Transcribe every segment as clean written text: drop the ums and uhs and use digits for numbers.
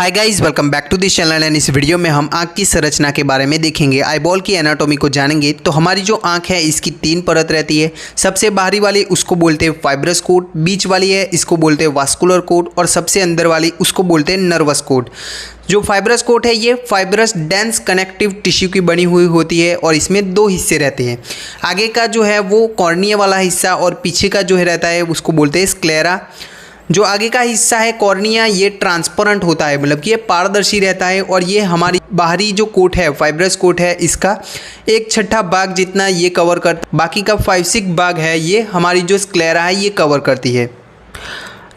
Hi guys, welcome back to this channel. And इस video में हम आंख की संरचना के बारे में देखेंगे, आईबॉल की एनाटॉमी को जानेंगे। तो हमारी जो आंख है इसकी 3 परत रहती है। सबसे बाहरी वाली उसको बोलते हैं फाइब्रस कोट, बीच वाली है इसको बोलते हैं वास्कुलर कोट और सबसे अंदर वाली उसको बोलते हैं नर्वस कोट। जो फाइब्रस कोट है ये फाइब्रस डेंस कनेक्टिव टिश्यू की बनी हुई होती है और इसमें 2 हिस्से रहते हैं। आगे का जो है वो कॉर्निया वाला हिस्सा और पीछे का जो है रहता है उसको बोलते हैं स्क्लेरा। जो आगे का हिस्सा है कॉर्निया ये ट्रांसपेरेंट होता है, मतलब कि ये पारदर्शी रहता है और ये हमारी बाहरी जो कोट है फाइब्रस कोट है इसका 1/6 भाग जितना ये कवर करता, बाकी का 5/6 भाग है ये हमारी जो स्क्लेरा है ये कवर करती है।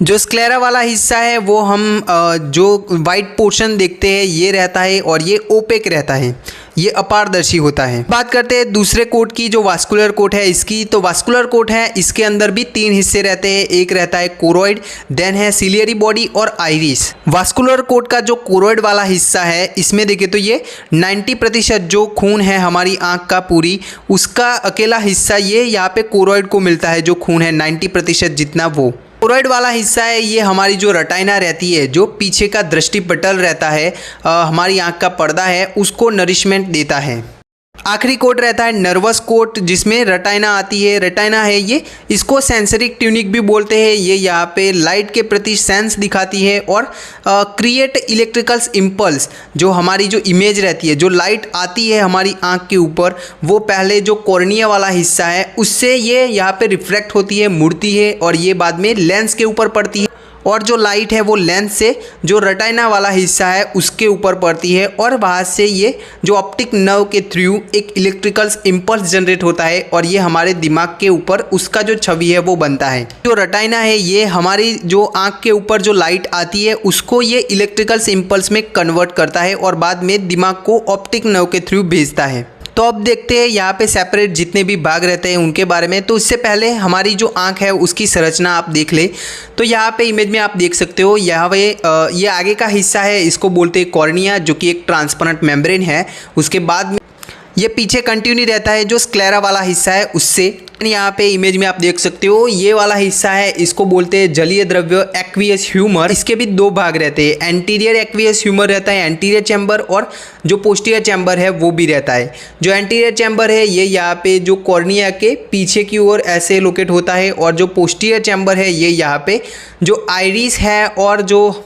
जो स्क्लेरा वाला हिस्सा है वो हम जो वाइट पोर्शन देखते हैं ये रहता है और ये ओपेक रहता है, ये अपारदर्शी होता है। बात करते हैं दूसरे कोट की, जो वास्कुलर कोट है इसकी। तो वास्कुलर कोट है इसके अंदर भी 3 हिस्से रहते हैं। एक रहता है कोरोइड, देन है सिलियरी बॉडी और आइरिस। वास्कुलर कोट का जो कोरोइड वाला हिस्सा है इसमें देखें तो ये 90% जो खून है हमारी आंख का पूरी उसका अकेला हिस्सा ये यहाँ पे कोरोइड को मिलता है। जो खून है 90% जितना वो कोरोइड वाला हिस्सा है। ये हमारी जो रेटिना रहती है, जो पीछे का दृष्टिपटल रहता है, हमारी आंख का पर्दा है, उसको नरिशमेंट देता है। आखिरी कोट रहता है नर्वस कोट, जिसमें रेटिना आती है। रेटिना है ये, इसको सेंसरिक ट्यूनिक भी बोलते हैं। ये यहाँ पे लाइट के प्रति सेंस दिखाती है और क्रिएट इलेक्ट्रिकल इम्पल्स। जो हमारी जो इमेज रहती है, जो लाइट आती है हमारी आंख के ऊपर, वो पहले जो कॉर्निया वाला हिस्सा है उससे ये यहाँ पे रिफ्लेक्ट होती है, मुड़ती है और ये बाद में लेंस के ऊपर पड़ती है। और जो लाइट है वो लेंस से जो रेटिना वाला हिस्सा है उसके ऊपर पड़ती है और वहाँ से ये जो ऑप्टिक नर्व के थ्रू एक इलेक्ट्रिकल इम्पल्स जनरेट होता है और ये हमारे दिमाग के ऊपर उसका जो छवि है वो बनता है। जो रेटिना है ये हमारी जो आँख के ऊपर जो लाइट आती है उसको ये इलेक्ट्रिकल इम्पल्स में कन्वर्ट करता है और बाद में दिमाग को ऑप्टिक नर्व के थ्रू भेजता है। तो अब देखते हैं यहाँ पे सेपरेट जितने भी भाग रहते हैं उनके बारे में। तो इससे पहले हमारी जो आंख है उसकी संरचना आप देख ले। तो यहाँ पे इमेज में आप देख सकते हो, यहाँ पे ये आगे का हिस्सा है इसको बोलते हैं कॉर्निया, जो कि एक ट्रांसपेरेंट मेम्ब्रेन है। उसके बाद में ये पीछे कंटिन्यू रहता है जो स्क्लेरा वाला हिस्सा है उससे। यहाँ पे इमेज में आप देख सकते हो ये वाला हिस्सा है इसको बोलते हैं जलीय द्रव्य एक्वियस ह्यूमर। इसके भी 2 भाग रहते हैं, एंटीरियर एक्वियस ह्यूमर रहता है एंटीरियर चैम्बर, और जो पोस्टीरियर चैम्बर है वो भी रहता है। जो एंटीरियर चैम्बर है ये यहाँ पे जो कॉर्निया के पीछे की ओर ऐसे लोकेट होता है और जो पोस्टीरियर चैम्बर है ये यहाँ पे जो आइरिस है और जो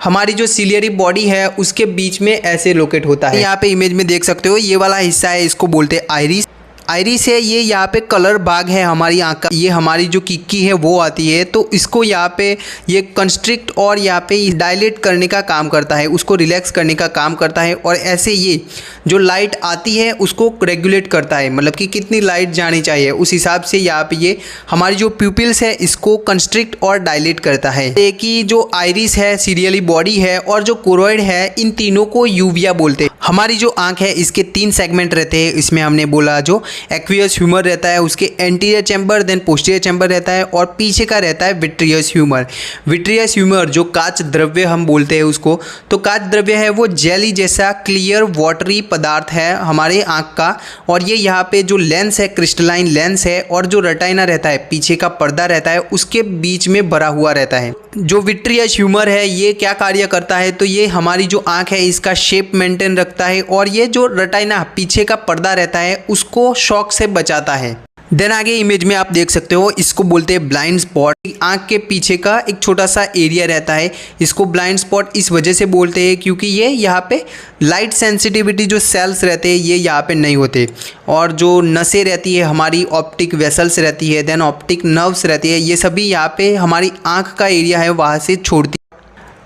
हमारी जो सिलियरी बॉडी है उसके बीच में ऐसे लोकेट होता है। यहाँ पे इमेज में देख सकते हो ये वाला हिस्सा है इसको बोलते हैं आइरिस। आइरिस है ये यहाँ पे कलर भाग है हमारी आँख का। ये हमारी जो किक्की है वो आती है तो इसको यहाँ पे ये कंस्ट्रिक्ट और यहाँ पे डायलेट करने का काम करता है, उसको रिलैक्स करने का काम करता है। और ऐसे ये जो लाइट आती है उसको रेगुलेट करता है, मतलब कि कितनी लाइट जानी चाहिए उस हिसाब से यहाँ पे ये हमारी जो प्यूपिल्स है इसको कंस्ट्रिक्ट और डायलेट करता है। एक ही जो आइरिस है, सिलियरी बॉडी है और जो कोरोइड है, इन तीनों को यूविया बोलते हैं। हमारी जो आँख है इसके 3 सेगमेंट रहते हैं। इसमें हमने बोला जो एक्वियस ह्यूमर रहता है उसके anterior chamber, then posterior chamber रहता है और पीछे का रहता है विट्रियस ह्यूमर। विट्रियस ह्यूमर जो काच द्रव्य हम बोलते हैं उसको, तो काच द्रव्य है वो जेली जैसा क्लियर वाटरी पदार्थ है हमारे आँख का। और ये यहाँ पे जो लेंस है क्रिस्टलाइन लेंस है और जो रेटिना रहता है पीछे का पर्दा रहता है उसके बीच में भरा हुआ रहता है। जो विट्रियस ह्यूमर है ये क्या कार्य करता है, तो ये हमारी जो आँख है इसका शेप मेंटेन रखता है और ये जो रेटिना पीछे का पर्दा रहता है उसको शॉक से बचाता है। देन आगे इमेज में आप देख सकते हो इसको बोलते हैं ब्लाइंड स्पॉट। आंख के पीछे का एक छोटा सा एरिया रहता है, इसको ब्लाइंड स्पॉट इस वजह से बोलते हैं क्योंकि ये यहाँ पे लाइट सेंसिटिविटी जो सेल्स रहते हैं ये यहाँ पे नहीं होते। और जो नसें रहती है हमारी ऑप्टिक वेसल्स रहती है, देन ऑप्टिक नर्व्स रहती है, ये सभी यहाँ पे हमारी आँख का एरिया है वहाँ से छोड़ती।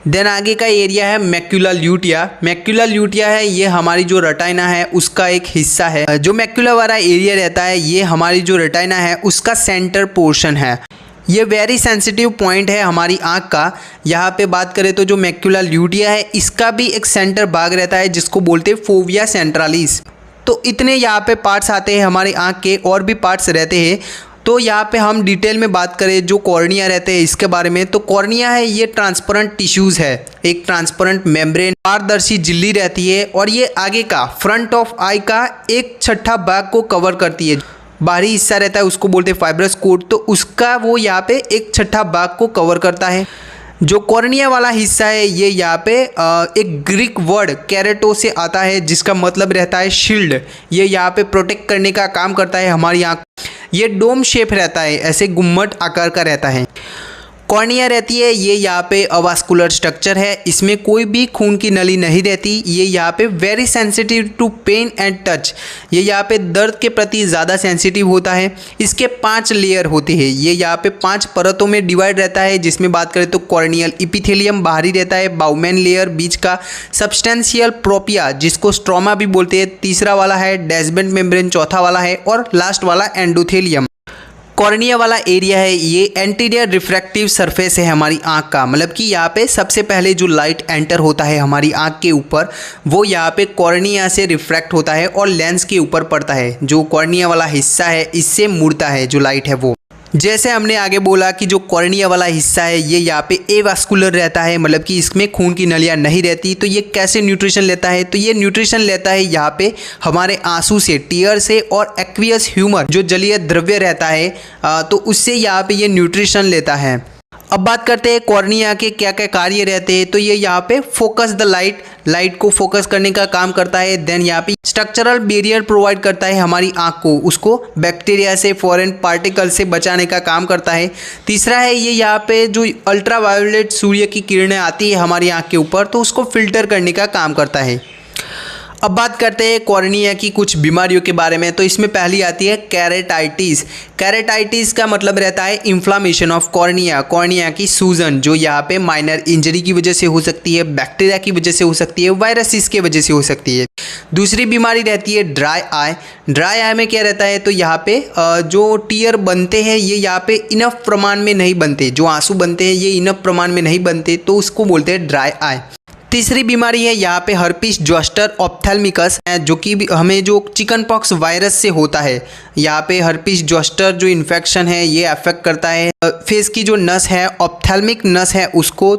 देन आगे का एरिया है मैक्यूला ल्यूटिया। मैक्यूला ल्यूटिया है ये हमारी जो रेटिना है उसका एक हिस्सा है। जो मैक्यूला वाला एरिया रहता है ये हमारी जो रेटिना है उसका सेंटर पोर्शन है। ये वेरी सेंसिटिव पॉइंट है हमारी आँख का। यहाँ पे बात करें तो जो मैक्यूला ल्यूटिया है इसका भी एक सेंटर भाग रहता है जिसको बोलते हैं फोविया सेंट्रालिस। तो इतने यहाँ पे पार्ट्स आते हैं हमारी आँख के, और भी पार्ट्स रहते हैं। तो यहाँ पे हम डिटेल में बात करें जो कॉर्निया रहते हैं इसके बारे में, तो कॉर्निया है ये ट्रांसपेरेंट टिश्यूज़ है, एक ट्रांसपेरेंट मेम्ब्रेन पारदर्शी झिल्ली रहती है और ये आगे का फ्रंट ऑफ आई का 1/6 भाग को कवर करती है। बाहरी हिस्सा रहता है उसको बोलते हैं फाइब्रस कोट, तो उसका वो यहाँ पे 1/6 भाग को कवर करता है। जो कॉर्निया वाला हिस्सा है ये यहाँ पे एक ग्रीक वर्ड कैरेटो से आता है जिसका मतलब रहता है शील्ड। ये यहाँ पे प्रोटेक्ट करने का काम करता है हमारी आँख। ये डोम शेप रहता है, ऐसे गुम्मट आकार का रहता है। कॉर्निया रहती है ये यहाँ पे अवास्कुलर स्ट्रक्चर है, इसमें कोई भी खून की नली नहीं रहती। ये यहाँ पे very sensitive to pain and touch, ये यहाँ पे दर्द के प्रति ज़्यादा सेंसिटिव होता है। इसके 5 लेयर होते हैं, ये यहाँ पे 5 परतों में डिवाइड रहता है। जिसमें बात करें तो कॉर्नियल इपिथेलियम बाहरी रहता है, बाउमेन लेयर बीच का, सब्सटेंशियल प्रोपिया जिसको स्ट्रोमा भी बोलते हैं तीसरा वाला है, डेस्मेंट मेम्ब्रेन चौथा वाला है और लास्ट वाला एंडोथेलियम। कॉर्निया वाला एरिया है ये एंटीरियर रिफ्रैक्टिव सरफेस है हमारी आँख का, मतलब कि यहाँ पे सबसे पहले जो लाइट एंटर होता है हमारी आँख के ऊपर वो यहाँ पे कॉर्निया से रिफ्रैक्ट होता है और लेंस के ऊपर पड़ता है। जो कॉर्निया वाला हिस्सा है इससे मुड़ता है जो लाइट है वो। जैसे हमने आगे बोला कि जो कॉर्निया वाला हिस्सा है ये यहाँ पे एवास्कुलर रहता है, मतलब कि इसमें खून की नलियाँ नहीं रहती। तो ये कैसे न्यूट्रिशन लेता है, तो ये न्यूट्रिशन लेता है यहाँ पे हमारे आंसू से, टीयर से और एक्वियस ह्यूमर जो जलीय द्रव्य रहता है तो उससे यहाँ पे ये न्यूट्रिशन लेता है। अब बात करते हैं कॉर्निया के क्या क्या कार्य रहते हैं। तो ये यहाँ पे फोकस द लाइट को फोकस करने का काम करता है। देन यहाँ पे स्ट्रक्चरल बैरियर प्रोवाइड करता है हमारी आँख को, उसको बैक्टीरिया से, फॉरेन पार्टिकल से बचाने का काम करता है। तीसरा है ये यहाँ पे जो अल्ट्रावायोलेट सूर्य की किरणें आती है हमारी आँख के ऊपर तो उसको फिल्टर करने का काम करता है। अब बात करते हैं कॉर्निया की कुछ बीमारियों के बारे में। तो इसमें पहली आती है कैरेटाइटिस। कैरेटाइटिस का मतलब रहता है इन्फ्लामेशन ऑफ कॉर्निया, कॉर्निया की सूजन, जो यहाँ पे माइनर इंजरी की वजह से हो सकती है, बैक्टीरिया की वजह से हो सकती है, वायरसेस की वजह से हो सकती है। दूसरी बीमारी रहती है ड्राई आई। ड्राई आई में क्या रहता है, तो यहाँ पे जो टीयर बनते हैं ये यहाँ पे इनफ प्रमाण में नहीं बनते, जो आंसू बनते हैं ये इनफ प्रमाण में नहीं बनते, तो उसको बोलते हैं ड्राई आई। तीसरी बीमारी है यहाँ पे हर्पिस जोस्टर ऑप्थेल्मिकस, जो कि हमें जो चिकन पॉक्स वायरस से होता है। यहाँ पे हर्पिस जोस्टर जो इन्फेक्शन है ये अफेक्ट करता है फेस की जो नस है, ऑप्थेल्मिक नस है उसको।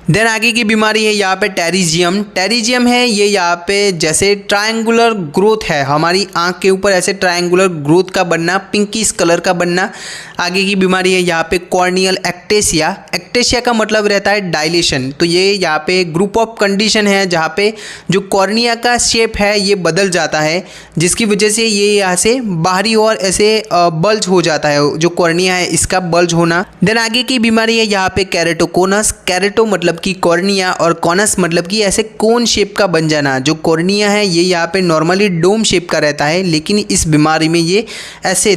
देन आगे की बीमारी है यहाँ पे टेरिजियम। टेरिजियम है ये यहाँ पे जैसे ट्रायंगुलर ग्रोथ है हमारी आँख के ऊपर, ऐसे ट्रायंगुलर ग्रोथ का बनना, पिंकिश कलर का बनना। आगे की बीमारी है यहाँ पे कॉर्नियल एक्टेशिया। एक्टेशिया का मतलब रहता है डायलेशन। तो ये यहाँ पे ग्रुप ऑफ कंडीशन है जहाँ पे जो कॉर्निया का शेप है ये बदल जाता है, जिसकी वजह से ये यहाँ से बाहरी और ऐसे बल्ज हो जाता है, जो कॉर्निया है इसका बल्ज होना। देन आगे की बीमारी है यहाँ पे कैरेटोकोनस। कैरेटो मतलब कि कॉर्निया और कॉनस मतलब कि ऐसे कोन शेप का बन जाना। जो कॉर्निया है ये यहाँ पे नॉर्मली डोम शेप का रहता है, लेकिन इस बीमारी में ये ऐसे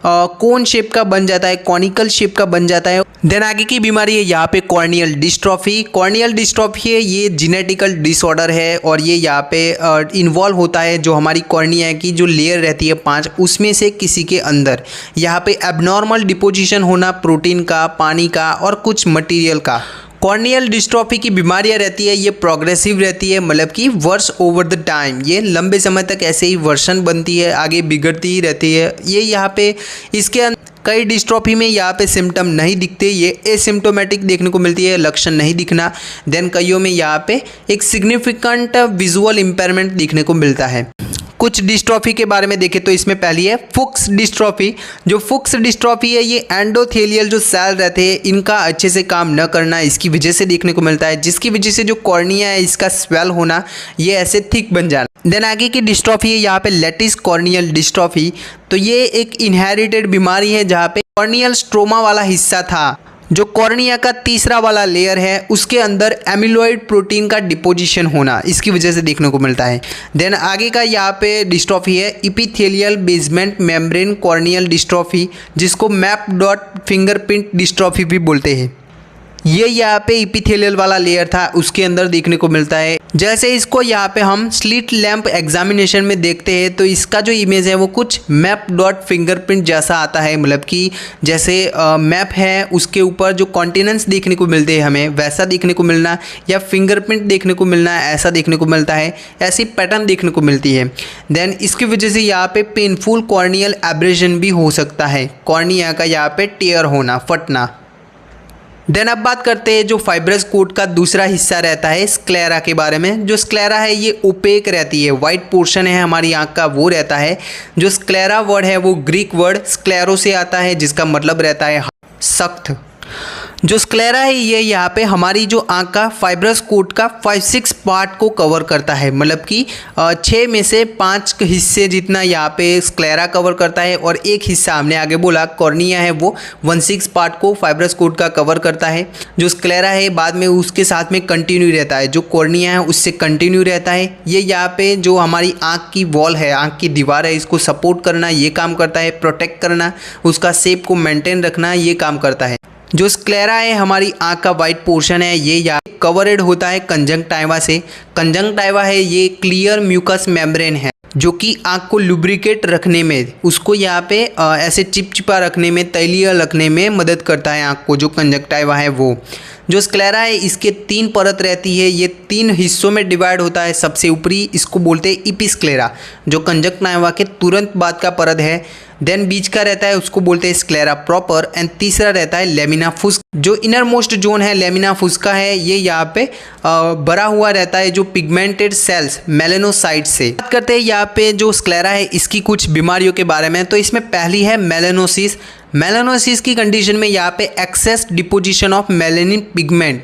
कोन शेप का बन जाता है, कॉनिकल शेप का बन जाता है। देन आगे की बीमारी है यहाँ पे कॉर्नियल डिस्ट्रॉफी। कॉर्नियल डिस्ट्रॉफी है ये जेनेटिकल डिसऑर्डर है और ये यहाँ पे इन्वॉल्व होता है जो हमारी कॉर्निया की जो लेयर रहती है 5 उसमें से किसी के अंदर यहाँ पे एबनॉर्मल डिपोजिशन होना प्रोटीन का, पानी का और कुछ मटीरियल का। कॉर्नियल डिस्ट्रॉफी की बीमारियां रहती है ये प्रोग्रेसिव रहती है, मतलब कि वर्स ओवर द टाइम, ये लंबे समय तक ऐसे ही वर्षन बनती है, आगे बिगड़ती ही रहती है। ये यहाँ पे इसके कई डिस्ट्रॉफी में यहाँ पे सिम्टम नहीं दिखते, ये एसिम्टोमेटिक देखने को मिलती है, लक्षण नहीं दिखना। देन कईयों में यहाँ पे एक सिग्निफिकेंट विजुअल इम्पेयरमेंट देखने को मिलता है। कुछ डिस्ट्रॉफी के बारे में देखें तो इसमें पहली है फुक्स डिस्ट्रॉफी। जो फुक्स डिस्ट्रॉफी है ये एंडोथेलियल जो सेल रहते हैं इनका अच्छे से काम न करना इसकी वजह से देखने को मिलता है, जिसकी वजह से जो कॉर्निया है इसका स्वेल होना, ये ऐसे थिक बन जाना। देन आगे की डिस्ट्रॉफी है यहाँ पे लेटिस कॉर्नियल डिस्ट्रॉफी। तो ये एक इनहेरिटेड बीमारी है जहाँ पे कॉर्नियल स्ट्रोमा वाला हिस्सा था, जो कॉर्निया का तीसरा वाला लेयर है उसके अंदर एमिलोइड प्रोटीन का डिपोजिशन होना, इसकी वजह से देखने को मिलता है। देन आगे का यहाँ पे डिस्ट्रॉफी है epithelial basement membrane corneal dystrophy, जिसको मैप डॉट फिंगरप्रिंट डिस्ट्रॉफी भी बोलते हैं। ये यहाँ पे इपिथेलियल वाला लेयर था उसके अंदर देखने को मिलता है। जैसे इसको यहाँ पे हम स्लिट लैंप एग्जामिनेशन में देखते हैं तो इसका जो इमेज है वो कुछ मैप डॉट फिंगरप्रिंट जैसा आता है, मतलब कि जैसे मैप है उसके ऊपर जो कॉन्टिनेंट्स देखने को मिलते हैं हमें वैसा देखने को मिलना, या फिंगरप्रिंट देखने को मिलना ऐसा देखने को मिलता है, ऐसी पैटर्न देखने को मिलती है। देन इसकी वजह से यहाँ पे पेनफुल कॉर्नियल एब्रेशन भी हो सकता है, कॉर्निया का यहाँ पे टेयर होना, फटना। देन अब बात करते हैं जो फाइब्रस कोट का दूसरा हिस्सा रहता है स्क्लेरा के बारे में। जो स्क्लेरा है ये ओपेक रहती है, वाइट पोर्शन है हमारी आँख का वो रहता है। जो स्क्लेरा वर्ड है वो ग्रीक वर्ड स्क्लेरो से आता है जिसका मतलब रहता है सख्त। जो स्क्लेरा है ये यहाँ पे हमारी जो आँख का फाइब्रस कोट का 5-6 पार्ट को कवर करता है, मतलब कि 6 में से 5 हिस्से जितना यहाँ पे स्क्लेरा कवर करता है और एक हिस्सा हमने आगे बोला कॉर्निया है वो 1/6 पार्ट को फाइब्रस कोट का कवर करता है। जो स्क्लेरा है बाद में उसके साथ में कंटिन्यू रहता है, जो कॉर्निया है उससे कंटिन्यू रहता है। ये यहाँ पे जो हमारी आँख की वॉल है, आँख की दीवार है, इसको सपोर्ट करना ये काम करता है, प्रोटेक्ट करना, उसका शेप को मेंटेन रखना ये काम करता है। जो स्क्लेरा है हमारी आँख का वाइट पोर्शन है ये यहाँ कवरेड होता है कंजंक्टिवा से। कंजंक्टिवा है ये क्लियर म्यूकस मेम्ब्रेन है जो कि आँख को लुब्रिकेट रखने में, उसको यहाँ पे ऐसे चिपचिपा रखने में, तैलीय रखने में मदद करता है आँख को, जो कंजंक्टिवा है वो। जो स्क्लेरा है इसके 3 परत रहती है, ये 3 हिस्सों में डिवाइड होता है। सबसे ऊपरी इसको बोलते हैं इपिस्क्लेरा जो कंजंक्टिवा के तुरंत बाद का परत है। देन बीच का रहता है उसको बोलते हैं स्क्लेरा प्रॉपर एंड तीसरा रहता है लेमिना फुस्का। जो इनर मोस्ट जोन है लेमिना फुस्का है ये यहाँ पे भरा हुआ रहता है जो पिगमेंटेड सेल्स मेलेनोसाइट से। बात करते हैं यहाँ पे जो स्क्लेरा है इसकी कुछ बीमारियों के बारे में। तो इसमें पहली है मेलेनोसिस। मेलानोसिस की कंडीशन में यहाँ पे excess deposition of melanin pigment,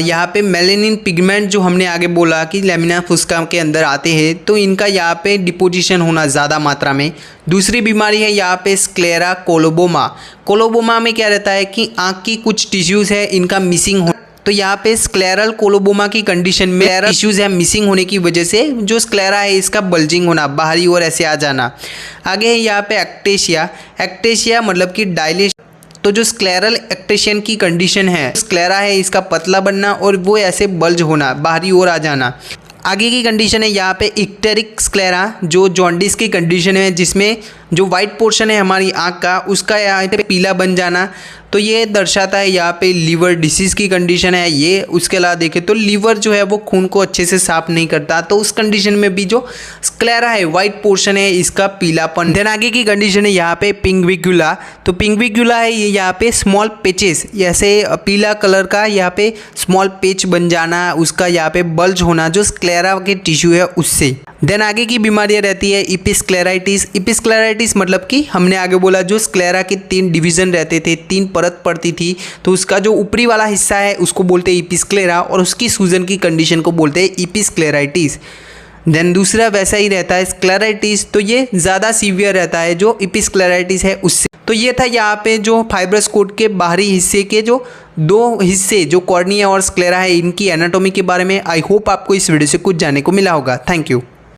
यहाँ पे मेलेनिन पिगमेंट जो हमने आगे बोला कि लेमिना फुस्का के अंदर आते हैं, तो इनका यहाँ पे डिपोजिशन होना ज़्यादा मात्रा में। दूसरी बीमारी है यहाँ पे स्क्लेरा कोलोबोमा। कोलोबोमा में क्या रहता है कि आँख की कुछ टिश्यूज़ है इनका मिसिंग हो, तो यहाँ पे स्क्लेरल कोलोबोमा की कंडीशन में इश्यूज है मिसिंग होने की वजह से जो स्क्लेरा है इसका बल्जिंग होना, बाहरी ओर ऐसे आ जाना। आगे है यहाँ पे एक्टेशिया। एक्टेशिया मतलब कि डायलेशन। तो जो स्क्लेरल एक्टेशन की कंडीशन है, स्क्लेरा है इसका पतला बनना और वो ऐसे बल्ज होना, बाहरी ओर आ जाना। आगे की कंडीशन है यहाँ पे इक्टेरिक स्क्लेरा जो जॉन्डिस की कंडीशन है, जिसमें जो वाइट पोर्शन है हमारी आँख का उसका यहाँ पे पीला बन जाना। तो ये दर्शाता है यहाँ पे लीवर डिसीज़ की कंडीशन है ये। उसके अलावा देखें तो लीवर जो है वो खून को अच्छे से साफ नहीं करता, तो उस कंडीशन में भी जो स्क्लेरा है वाइट पोर्शन है इसका पीलापन। देन आगे की कंडीशन है यहाँ पे पिंगविक्युला। तो पिंगविक्युला है ये यहाँ पे स्मॉल पेचेस, ऐसे पीला कलर का यहाँ पे स्मॉल पेच बन जाना, उसका यहाँ पे बल्ज होना जो स्क्लेरा के टिश्यू है उससे। देन आगे की बीमारियाँ रहती है इपिस्क्लेराइटिस। इपिस्क्लेराइटिस मतलब कि हमने आगे बोला जो स्क्लेरा के 3 डिवीज़न रहते थे, 3 परत पड़ती थी, तो उसका जो ऊपरी वाला हिस्सा है उसको बोलते हैं इपिस्क्लेरा और उसकी सूजन की कंडीशन को बोलते हैं इपिस्क्लेराइटिस। देन दूसरा वैसा ही रहता है स्क्लेराइटिस, तो ये ज़्यादा सीवियर रहता है जो इपिस्क्लेराइटिस है उससे। तो ये था यहाँ पे जो फाइब्रस कोट के बाहरी हिस्से के जो 2 हिस्से जो कॉर्निया और स्क्लेरा है इनकी एनाटॉमी के बारे में। आई होप आपको इस वीडियो से कुछ जानने को मिला होगा। Thank you.